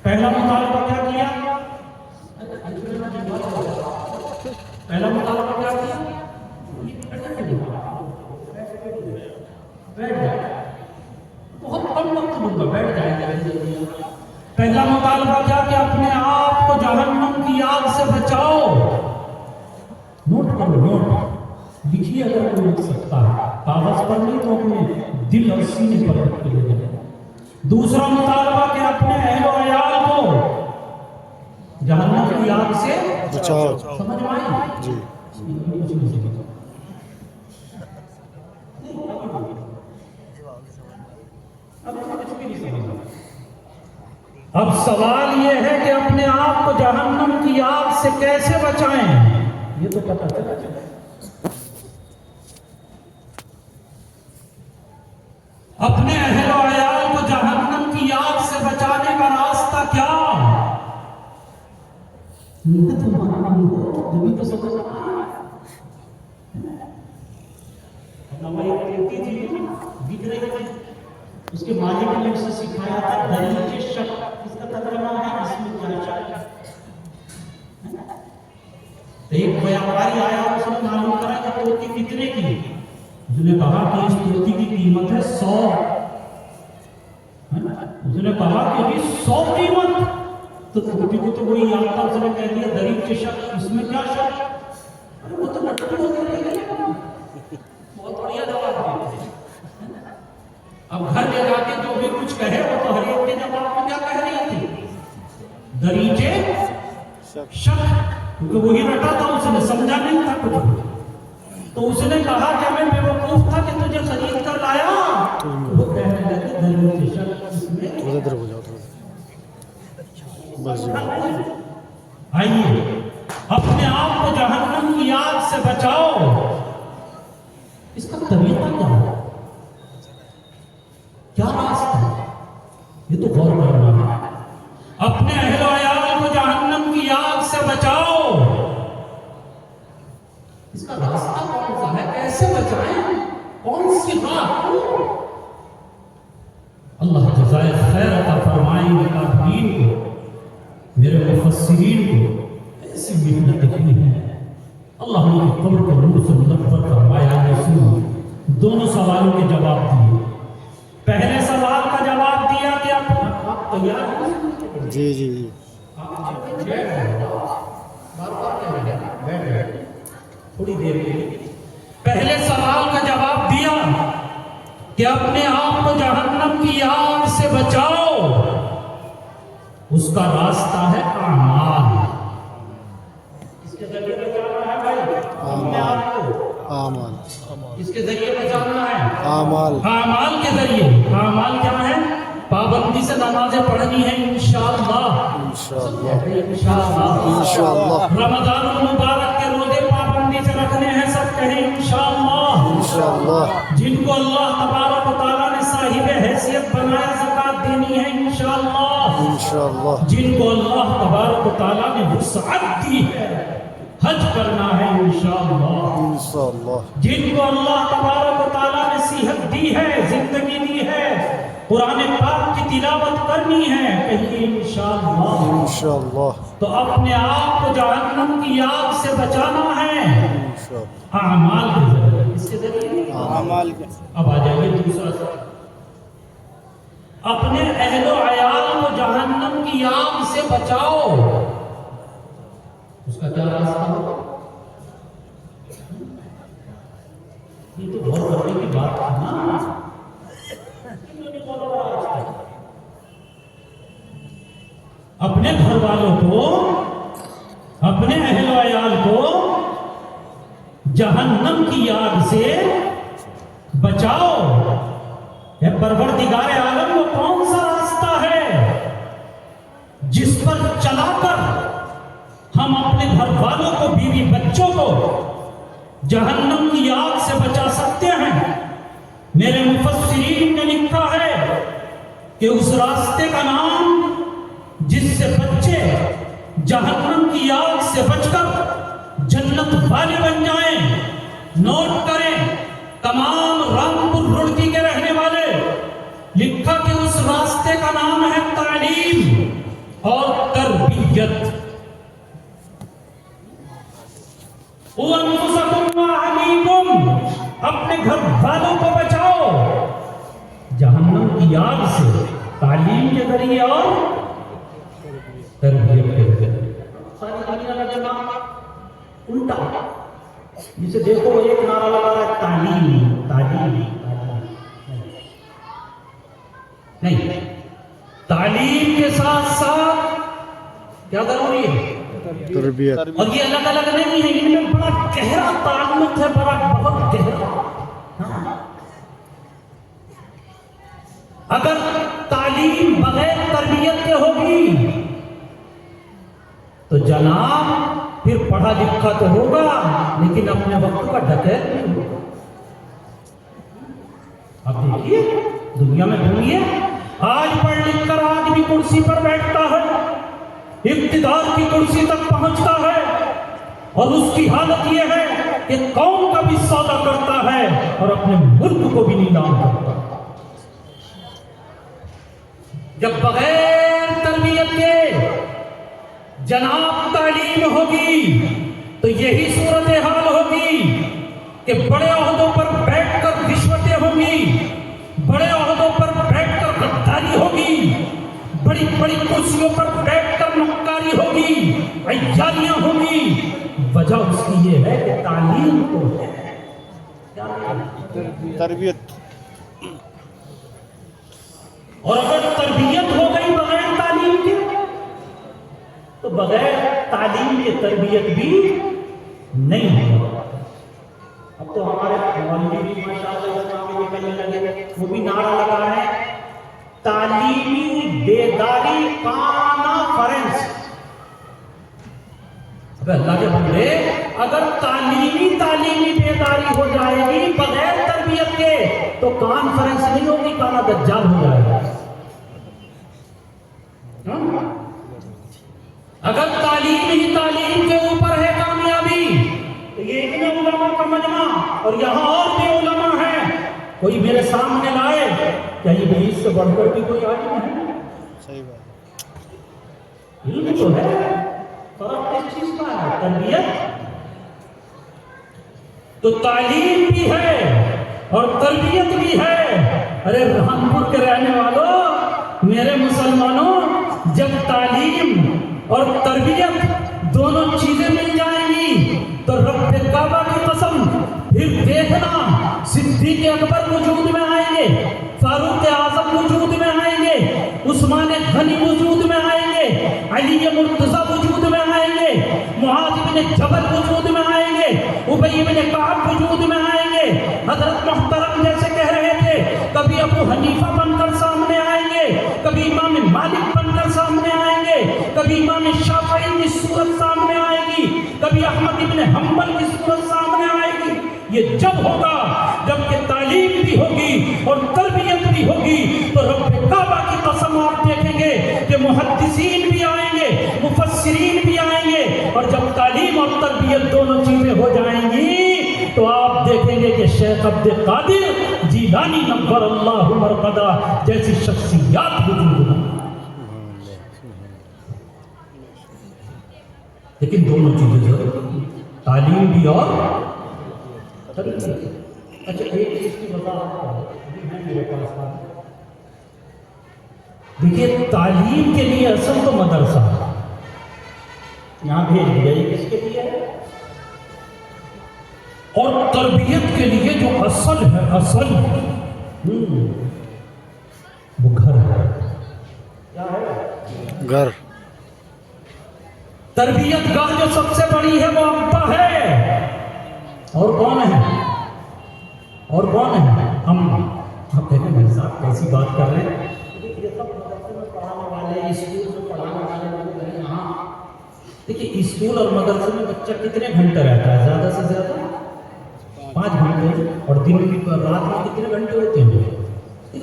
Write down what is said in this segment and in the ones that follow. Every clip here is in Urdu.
پہلا مطالبہ کیا کیا؟ پہلا مطالبہ کیا کیا؟ بیٹھ جائے، بہت کم وقت دوں گا، بیٹھ جائے. پہلا مطالبہ کیا کہ اپنے آپ کو جہنم کی آگ سے بچاؤ. نوٹ کرو، نوٹ لکھیے اگر کوئی لکھ سکتا ہے، کاغذ پر نہیں تو اپنے دل اور سینے پر رکھ کے لے جائے. دوسرا مطالبہ کہ اپنے اہل و عیال کو جہنم کی آگ سے بچاؤ. سمجھ میں آئی؟ جی اب سوال یہ ہے کہ اپنے آپ کو جہنم کی آگ سے کیسے بچائیں؟ یہ تو پتہ چلا. اپنے اہل و عیال کو جہنم کی آگ سے بچانے کا راستہ کیا؟ اس کے مالک نے اسے سکھایا تھا دریچ شک. اس کا ترجمہ ہے اس میں کیا شک. ایک بیاپاری آیا، اس نے معلوم کرا کہ توتی کتنے کی؟ اس نے کہا کہ اس توتی کی قیمت ہے 100. اس نے کہا کہ 100 قیمت. تو توتی کو تو وہی یاد تھا، اس نے کہہ دیا دریچ شک. اس میں کیا شک؟ وہ تو لٹو ہو گئی. بہت بڑھیا جواب دیا. اب گھر لے جا کے جو بھی کچھ کہے وہ تو ہر ایک کے جواب میں کیا کہہ رہی تھی؟ دریچے شک. کیونکہ وہی رٹا تھا، اس نے سمجھا نہیں تھا کچھ. تو اس نے کہا کہ میں بے وقوف تھا کہ تجھے خرید کر لایا. وہ کہنے لگے دریچے شک. اس میں ادھر ہو جاؤ تھوڑا. بس جی. آئیے اپنے آپ کو جہنم کی آگ سے بچاؤ. اس کا طریقہ کیا ہے؟ کیا راستہ ہے؟ یہ تو غور کرنا ہے. اپنے اہل و عیال کو جہنم کی آگ سے بچاؤ. اس کا راستہ کون سا ہے؟ کیسے بچائیں؟ کون سی راہ؟ اللہ جزائے خیر عطا فرمائے کافرین کو، میرے مفسرین کو ایسی محنت کی ہے. اللہ نے قبر کو نور سے منور فرمایا. دونوں سوالوں کے جواب دیے. پہلے سوال کا جواب دیا کہ آپ تیار ہیں؟ جی جی جی. تھوڑی دیر کے لیے پہلے سوال کا جواب دیا کہ اپنے آپ کو جہنم کی آگ سے بچاؤ. اس کا راستہ ہے اعمال. اس کے ذریعے بچانا ہے بھائی اپنے آپ کو. اعمال. اس کے ذریعے بچانا ہے اعمال. اعمال کے ذریعے. اعمال کیا ہے؟ پابندی سے نمازیں پڑھنی ہے انشاءاللہ. انشاءاللہ. انشاءاللہ. انشاءاللہ. رمضان المبارک کے روزے پابندی سے رکھنے ہیں. سب کہیں انشاءاللہ. انشاءاللہ. جن کو اللہ تبارک و تعالیٰ نے صاحب حیثیت بنایا زکات دینی ہے انشاءاللہ. انشاءاللہ. جن کو اللہ تبارک و تعالیٰ نے وسعت دی ہے حج کرنا ہے انشاءاللہ. انشاءاللہ. جن کو اللہ تبارک و تعالیٰ نے صحت دی ہے، زندگی دی ہے، قرآن پاک کی تلاوت کرنی ہے کہیے انشاءاللہ. انشاءاللہ. تو اپنے آپ کو جہنم کی آگ سے بچانا ہے انشاءاللہ. اعمال کے ذریعے. اس کے ذریعے اعمال. اب آ جائیے دوسرا سوال. اپنے اہل و عیال کو جہنم کی آگ سے بچاؤ. اس کا کیا راستہ ہوگا؟ یہ تو غور کرنے کی بات ہے نا. اپنے گھر والوں کو، اپنے اہل و عیال کو جہنم کی آگ سے بچاؤ. اے پروردگار عالم، وہ کون سا راستہ ہے جس پر چلا کر ہم اپنے گھر والوں کو، بیوی بچوں کو جہنم کی آگ سے بچا سکتے ہیں؟ میرے مفسرین نے لکھا ہے کہ اس راستے کا نام جس سے بچے جہنم کی آگ سے بچ کر جنت والے بن جائیں. نوٹ کریں تمام رامپور روڑکی کے رہنے والے، لکھا کہ اس راستے کا نام ہے تعلیم تعلیم کے ذریعے اور تربیت کے ذریعے. ساری دنیا کا جناب الٹا. جسے دیکھو وہ ایک نعرہ لگا رہا ہے تعلیم تعلیم نہیں. تعلیم کے ساتھ ساتھ کیا ضروری ہے؟ تربیت. اور یہ الگ الگ نہیں ہے، ان میں بڑا گہرا تعلق ہے، بہت گہرا. اگر تعلیم بغیر تربیت کے ہوگی تو جناب پھر پڑھا لکھا تو ہوگا لیکن اپنے وقت کا ڈکیت نہیں ہوگا. اب دیکھیے دنیا میں گھومیے، آج پڑھ لکھ کر آدمی کرسی پر بیٹھتا ہے، اقتدار کی کرسی تک پہنچتا ہے، اور اس کی حالت یہ ہے کہ قوم کا بھی سودا کرتا ہے اور اپنے ملک کو بھی نیلام کرتا ہے. جب بغیر تربیت کے جناب تعلیم ہوگی تو یہی صورتحال ہوگی کہ بڑے عہدوں پر بیٹھ کر رشوتیں ہوں گی، بڑے عہدوں پر بیٹھ کر غداری ہوگی، بڑی بڑی کرسیوں پر بیٹھ کر مکاری ہوگی، عیاریاں ہوں گی. وجہ اس کی یہ ہے کہ تعلیم کو تربیت. اور اگر تربیت ہو گئی بغیر تعلیم کے تو بغیر تعلیم کے تربیت بھی نہیں ہوگا. اب تو ہمارے مولوی بھی ماشاءاللہ اس کام میں نکلنے لگے، وہ بھی نعرہ لگا رہے ہیں تعلیمی بیداری کانفرنس. اب اللہ کے بندے، اگر تعلیمی بیداری ہو جائے گی بغیر تربیت کے تو کانفرنس نہیں ہوگی، کانا دجال ہو جائے گا. اگر تعلیم ہی تعلیم کے اوپر ہے کامیابی تو یہ اتنے علماء کا مجمع اور یہاں اور بھی علماء ہیں، کوئی میرے سامنے لائے کیا یہ بھی اس سے بڑھ کر بھی کوئی عالم ہے؟ صحیح بات. علم تو ہے، فرق کس چیز کا ہے؟ تربیت. تو تعلیم بھی ہے اور تربیت بھی ہے. ارے رحمپور کے رہنے والوں، میرے مسلمانوں، جب تعلیم اور تربیت دونوں چیزیں مل جائیں گی تو رب کعبہ کی قسم پھر دیکھنا صدیق اکبر وجود میں آئیں گے، فاروق اعظم وجود میں آئیں گے، عثمان غنی وجود میں آئیں گے، علی مرتضیٰ وجود میں آئیں گے، معاذ بن جبل وجود میں آئیں گے، ابی بن کعب وجود میں آئیں گے. حضرت محترم جیسے کہہ رہے تھے کبھی ابو حنیفہ بن کر سامنے آئیں گے، کبھی امام مالک بن کر سامنے آئیں گے، کبھی امام شافعی کی صورت سامنے آئے گی، کبھی احمد بن حنبل کی صورت سامنے آئے گی. یہ جب ہوگا جب کہ تعلیم بھی ہوگی اور تربیت بھی ہوگی تو رب کعبہ کی قسم آپ دیکھیں گے کہ محدثین بھی آئیں گے، مفسرین بھی آئیں گے. اور جب تعلیم اور تربیت دونوں چیزیں ہو جائیں گی تو آپ دیکھیں گے کہ شیخ عبد القادر جیلانی نور اللہ مرقدہ جیسی شخصیات وجود ہیں. لیکن دونوں چیزیں ضروری ہیں، تعلیم بھی اور تربیت. اچھا ایک چیز کی وضاحت ہے میرے پاس. دیکھیے تعلیم کے لیے اصل تو مدرسہ یہاں بھیج دیا، یہ کس کے لیے ہے؟ اور تربیت کے لیے جو اصل ہے، اصل وہ گھر ہے. کیا ہے؟ گھر. تربیت گاہ جو سب سے بڑی ہے وہ ابا ہے. اور کون ہے؟ اور کون ہے؟ ہم. آپ کہتے ہیں بھائی صاحب کیسی بات کر رہے ہیں؟ یہ سب مدرسے میں پڑھانے والے، اسکول میں پڑھانے والے لوگ ہیں. ہاں دیکھیے اسکول اور مدرسے میں بچہ کتنے گھنٹے رہتا ہے؟ زیادہ سے زیادہ 5 گھنٹے. اور دن کی رات میں کتنے گھنٹے ہوتے ہیں؟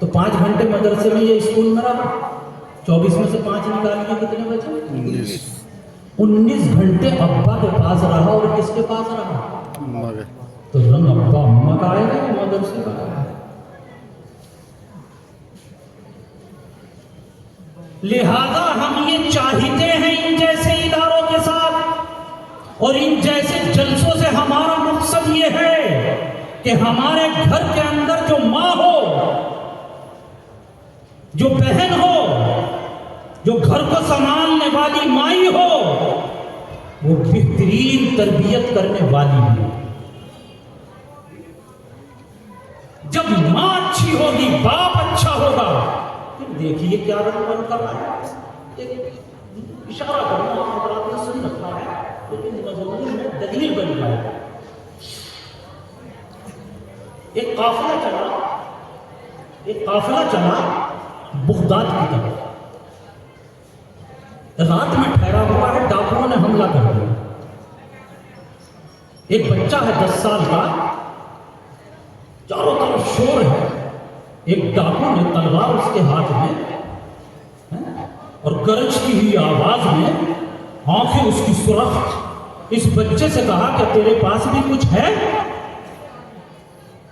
تو 5 گھنٹے مدرسے میں یا اسکول میں رہا، 24 میں سے 5 نکالیے کتنے بچے؟ 19 گھنٹے ابا کے پاس رہا. اور کس کے پاس رہا؟ تو رنگ ابا اماں کا آئے گا یا مدرسے کا آئے گا؟ لہذا ہم یہ چاہتے ہیں ان جیسے اداروں کے ساتھ اور ان جیسے جلسوں سے ہمارا مقصد یہ ہے کہ ہمارے گھر کے اندر جو بہن ہو، جو گھر کو سنبھالنے والی مائی ہو، وہ بہترین تربیت کرنے والی ہو۔ جب ماں اچھی ہوگی، باپ اچھا ہوگا، پھر دیکھیے کیا رنگ بن کر رہا ہے، اشارہ کرنا حضرات نے سن رکھا ہے، لیکن مضمون میں دلیل بن رہا ہے۔ ایک قافلہ چلا بغداد کی طرف، رات میں ٹھہرا ہوا ہے، ڈاکوؤں نے حملہ کر دیا۔ ایک بچہ ہے 10 سال کا، چاروں طرف شور ہے، ایک ڈاکو نے تلوار اس کے ہاتھ میں اور گرجتی ہوئی آواز میں، آنکھیں اس کی سرخ، اس بچے سے کہا کہ تیرے پاس بھی کچھ ہے؟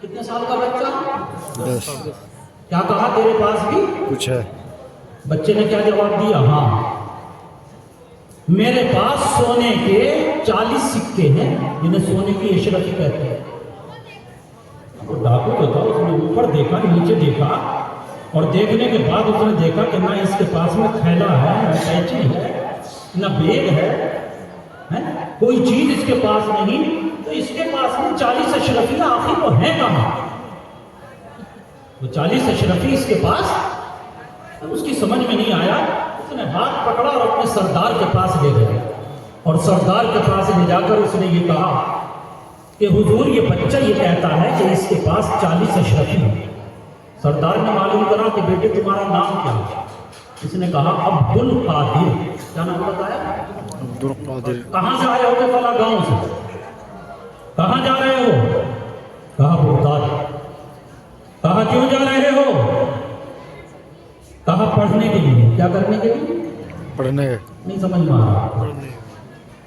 کتنے سال کا بچہ؟ 10 کیا کہا تیرے پاس بھی کچھ ہے؟ بچے نے کیا جواب دیا؟ ہاں میرے پاس سونے کے 40 سکے ہیں، جنہیں سونے کی اشرفی کہتے ہیں۔ وہ ڈاکو جو تھا، اس نے اوپر دیکھا، نیچے دیکھا، اور دیکھنے کے بعد اس نے دیکھا کہ نہ اس کے پاس میں تھیلا ہے، نہ قینچی ہے، نہ بیگ ہے، کوئی چیز اس کے پاس نہیں، تو اس کے پاس میں 40 اشرفی آخر وہ ہے کہاں؟ وہ 40 اشرفی اس کے پاس، اس کی سمجھ میں نہیں آیا، اس نے ہاتھ پکڑا اور اپنے سردار کے پاس لے گیا، اور سردار کے پاس لے جا کر اس نے یہ کہا کہ حضور یہ بچہ یہ کہتا ہے کہ اس کے پاس 40 اشرفی ہیں۔ سردار نے معلوم کرا کہ بیٹے تمہارا نام کیا ہے؟ اس نے کہا عبد القادر۔ کیا نام بتایا؟ عبد القادر۔ کہاں سے آئے ہو؟ کہ فلاں گاؤں سے۔ کہاں جا رہے ہو؟ کہا بغداد۔ کہا کیوں جا رہے ہو؟ کہا پڑھنے کے لیے۔ کیا کرنے کے لیے؟ پڑھنے کے۔ نہیں سمجھ میں آ رہا۔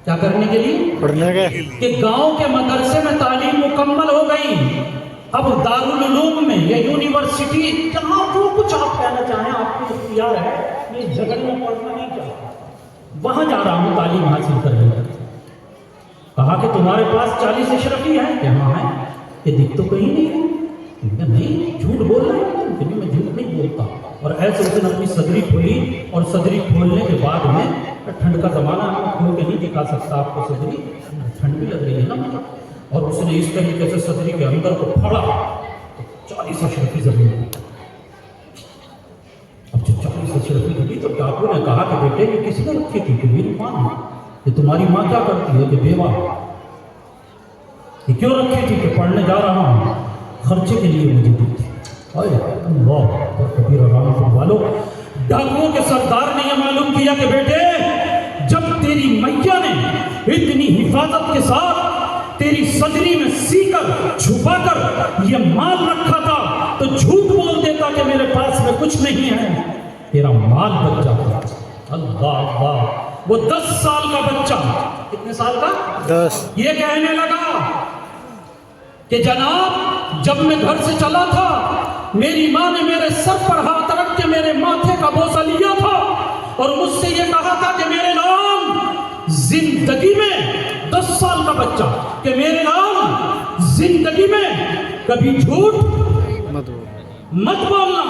کیا کرنے کے لیے؟ پڑھنے کے۔ کہ گاؤں کے مدرسے میں تعلیم مکمل ہو گئی، اب دارالعلوم میں یا یونیورسٹی، جہاں جو کچھ آپ کہنا چاہیں آپ کو اختیار ہے، یہ جگہ میں پڑھنا نہیں چاہتا، وہاں جا رہا ہوں تعلیم حاصل کرنے کے لیے۔ کہا کہ تمہارے پاس 40 اشرفی ہیں؟ کہ ہاں ہیں۔ کہ دکھ تو کہیں نہیں ہے۔ نہیں جھوٹ بول رہے ہیں؟ کہ میں جھوٹ نہیں بولتا۔ اور ایسے اس نے اپنی صدری کھولی، اور صدری کھولنے کے بعد میں، ٹھنڈ کا زمانہ ہے، کھول کے نہیں دکھا سکتا آپ کو صدری، ٹھنڈ بھی لگ رہی ہے نا مجھے، اور اس نے اس طریقے سے صدری کے اندر کو پھاڑا، 40 اشرفی زمین میں۔ اب جب 40 اشرفی لگی تو ڈاکو نے کہا کہ بیٹے یہ کس نے رکھی تھی؟ کہ میری ماں نے۔ کہ تمہاری ماں کیا کرتی ہے؟ کہ بیوہ۔ یہ کیوں رکھی تھی؟ کہ پڑھنے جا رہا ہوں، خرچے کے لیے مجھے دی تھی۔ اللہ کبیر رحمت والو، ڈاکوؤں کے سردار نے یہ معلوم کیا کہ بیٹے جب تیری میاں نے اتنی حفاظت کے ساتھ تیری صدری میں سی کر چھپا کر یہ مال رکھا تھا تو جھوٹ بول دیتا کہ میرے پاس میں کچھ نہیں ہے، تیرا مال بچ جاتا۔ اللہ اللہ، وہ 10 سال کا بچہ، کتنے سال کا؟ 10، یہ کہنے لگا کہ جناب جب میں گھر سے چلا تھا میری ماں نے میرے سر پر ہاتھ رکھ کے میرے ماتھے کا بوسہ لیا تھا اور مجھ سے یہ کہا تھا کہ میرے نام زندگی میں، 10 سال کا بچہ، کہ میرے نام زندگی میں کبھی جھوٹ مت بولنا۔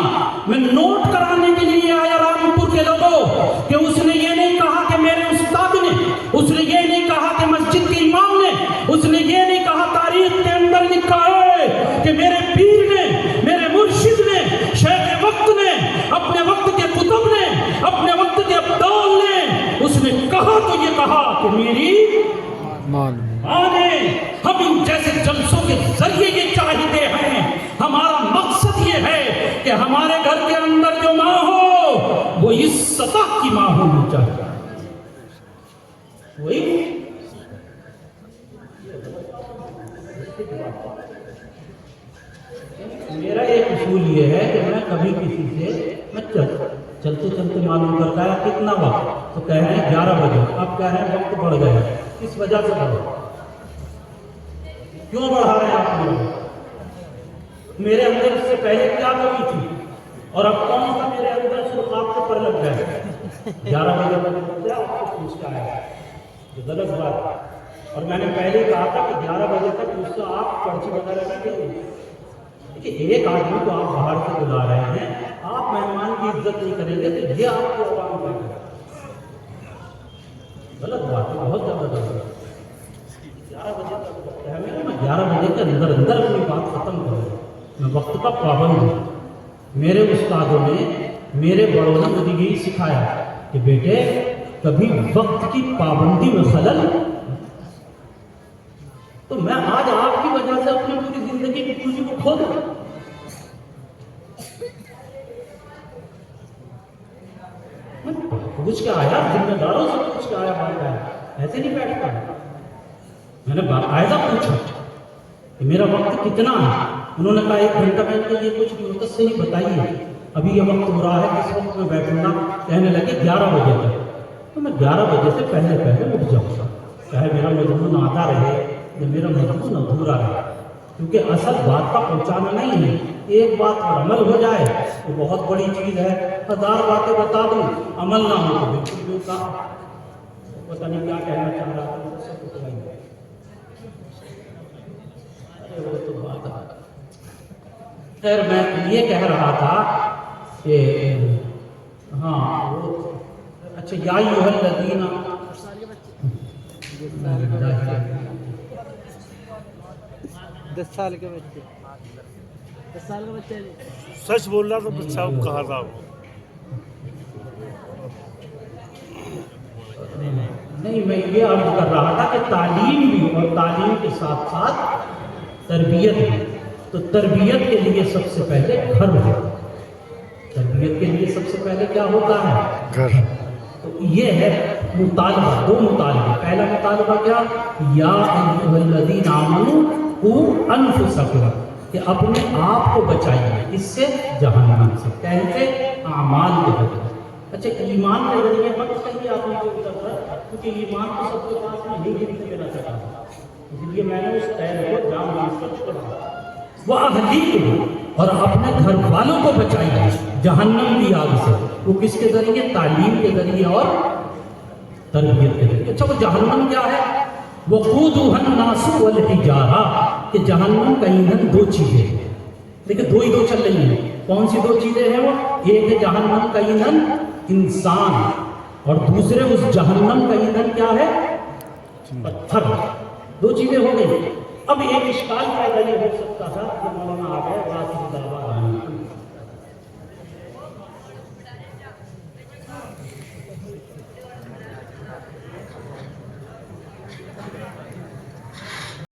میں نوٹ کرانے کے لیے آیا رامپور کے لوگوں کہ اس نے یہ نہیں کہا کہ میرے استاد نے، اس نے یہ نہیں کہا کہ مسجد کے امام نے، اس نے یہ نہیں کہا تاریخ کے اندر لکھا ہے کہ میرے پیر نے، میرے مرشد نے، شیخ وقت نے، اپنے وقت کے کتب نے، اپنے وقت کے ابدال نے، اس نے کہا تو یہ کہا کہ میری ماں نے۔ ہم ان جیسے جلسوں کے ذریعے یہ چاہتے ہیں، ہمارا مقصد یہ ہے کہ ہمارے گھر کے اندر جو ماں ہو وہ اس سطح کی ماں ہونی چاہیے۔ وہی میرا ایک اصول یہ ہے کہ میں کبھی کسی سے میں چلتے چلتے معلوم کرتا ہے کتنا وقت، تو کہہ رہے ہیں 11 بجے، آپ کہہ رہے ہیں وقت بڑھ گیا، کس وجہ سے بڑھا؟ کیوں بڑھا رہے ہیں آپ؟ میرے اندر اس سے پہلے کیا کمی تھی اور اب کون سا میرے اندر صرف آپ کے پر لگ گیا ہے؟ 11 بجے بجے آپ کو پوچھتا ہے، یہ غلط بات ہے۔ اور میں نے پہلے کہا تھا کہ 11 بجے تک اس سے آپ پرچی وغیرہ رکھیں۔ دیکھیے ایک آدمی کو آپ باہر سے بلا رہے ہیں، آپ مہمان کی عزت نہیں کریں گے تو یہ آپ کو عوام کیا کرے؟ غلط بات ہے، بہت زبردست۔ 11 بجے تک وقت ہے میرا، میں 11 بجے کے اندر اپنی بات ختم کروں، میں وقت کا پابند ہوں۔ میرے استادوں نے، میرے بڑوں نے مجھے یہی سکھایا کہ بیٹے کبھی وقت کی پابندی میں خلل، تو میں آج آپ کی وجہ سے اپنی پوری زندگی کی خوشی کو کھو دوں۔ میں پوچھ کے آیا، ذمہ داروں سے پوچھ کے آیا، بات آیا، ایسے نہیں بیٹھتا۔ میں نے باقاعدہ پوچھا کہ میرا وقت کتنا ہے؟ انہوں نے کہا 1 گھنٹہ۔ میں نے یہ کچھ نہیں ہوتا، صحیح بتائیے ابھی یہ وقت ہو رہا ہے، کس وقت میں بیٹھوں گا؟ کہنے لگے 11 بجے تک۔ تو میں 11 بجے سے پہلے اٹھ جاؤں گا، چاہے میرا مضمون آدھا رہے یا میرا مضمون ادھورا رہے، کیونکہ اصل بات کا پہنچانا نہیں ہے۔ ایک بات پر عمل ہو جائے تو بہت بڑی چیز ہے، 1000 باتیں بتا دوں عمل نہ ہو تو بالکل بیکار۔ پتہ نہیں کیا کہنا چاہ رہا تھا، وہ تو بات ہے۔ خیر میں یہ کہہ رہا تھا کہ ہاں وہ اچھا، یا ایھا الذین 10 سال کے بچے، 10 سال کے بچے سچ بول رہا تھا، بچہ کہا تھا نہیں، میں یہ عرض کر رہا تھا کہ تعلیم بھی اور تعلیم کے ساتھ ساتھ تربیت بھی۔ تو تربیت کے لیے سب سے پہلے گھر ہوتا ہے، تربیت کے لیے سب سے پہلے کیا ہوتا ہے؟ گھر۔ تو یہ ہے مطالبہ، 2 مطالبے۔ پہلا مطالبہ کیا؟ یا ایھا الذین آمنوا قوا انفسکم، کہ اپنے آپ کو بچائیے، اس سے جہنم سے، کیسے؟ اعمال کے ذریعے۔ اچھا ایمان کے ذریعے مت کہیے آپ نے کوئی کرتا، کیونکہ ایمان تو سب کے پاس نہیں ہے، میرا چاہتا اس لیے میں نے اس قید کو جام ریسرچ کرا۔ وہ اہلیکم، اور اپنے گھر والوں کو بچائیے جہنم کی آگ سے۔ وہ کس کے ذریعے؟ تعلیم کے ذریعے اور تربیت کے ذریعے۔ اچھا وہ جہنم کیا ہے؟ وقودھا الناس والحجارہ، کہ جہنم کا ایندھن 2 چیزیں ہیں، لیکن 2 ہی 2 چل رہی ہیں۔ کون سی 2 چیزیں ہیں وہ؟ ایک ہے جہنم کا ایندھن انسان، اور دوسرے اس جہنم کا ایندھن کیا ہے؟ پتھر۔ 2 چیزیں ہو گئی۔ اب ایک اشکال پیدا یہ ہو سکتا تھا کہ مولانا آ گئے، بات کی دعوت